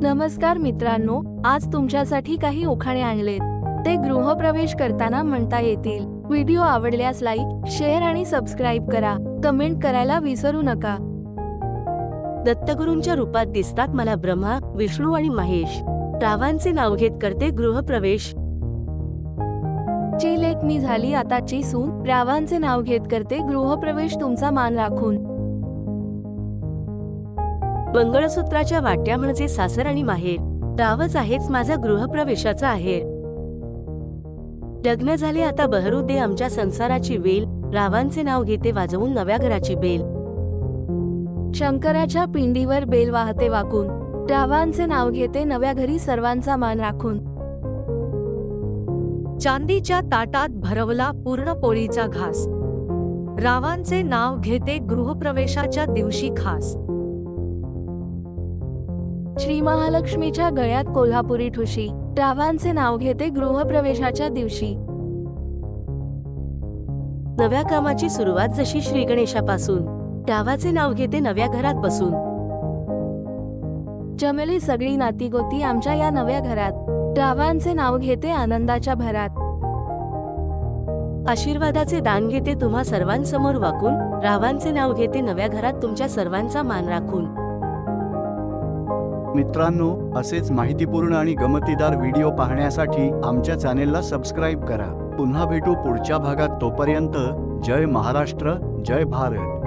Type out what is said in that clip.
नमस्कार मित्रांनो, आज तुमच्यासाठी काही उखाणे आणलेत. ते गृहप्रवेश करताना म्हणता येतील. व्हिडिओ आवडल्यास लाईक, शेअर आणि सबस्क्राईब करा. कमेंट करायला विसरू नका. दत्तगुरूंच्या रूपात दिसतात मला ब्रह्मा, विष्णू आणि महेश. रावांचे नाव घेत करते गृहप्रवेश. ची लेक मी झाली आताची सून, रावांचे नाव घेत करते गृहप्रवेश तुमचा मान राखून. मंगळसूत्राच्या वाट्या म्हणजे सासर आणि माहेर. रावच आहेच माझा गृहप्रवेशाचा आहेर. लग्न झाले आता बहरू दे आमच्या संसाराची वेल. रावांचे नाव घेते वाजवून नव्या घराची बेल. शंकराच्या पिंडीवर बेल वाहते वाकून, रावांचे नाव घेते नव्या घरी सर्वांचा मान राखून. चांदीच्या ताटात भरवला पूर्ण पोळीचा घास. रावांचे नाव घेते गृहप्रवेशाच्या दिवशी खास. श्री महालक्ष्मीच्या गळ्यात कोल्हापुरी ठुशी, रावांचे नाव घेते गृहप्रवेशाच्या दिवशी. नव्या कामाची सुरुवात जशी श्री गणेशापासून, रावाचे नाव घेते नव्या घरात बसून. जमेली सगळी नातीगोती आमच्या या नव्या घरात, रावांचे नाव घेते आनंदाच्या भरात. आशीर्वादाचे दान घेते तुम्हा सर्वांसमोर वाकून. रावांचे नाव घेते नव्या घरात तुमच्या सर्वांचा मान राखून. मित्रांनो, असेच माहितीपूर्ण आणि गमतीदार व्हिडिओ पाहण्यासाठी आमच्या चॅनेलला सबस्क्राईब करा. पुन्हा भेटू पुढच्या भागात. तोपर्यंत जय महाराष्ट्र, जय भारत.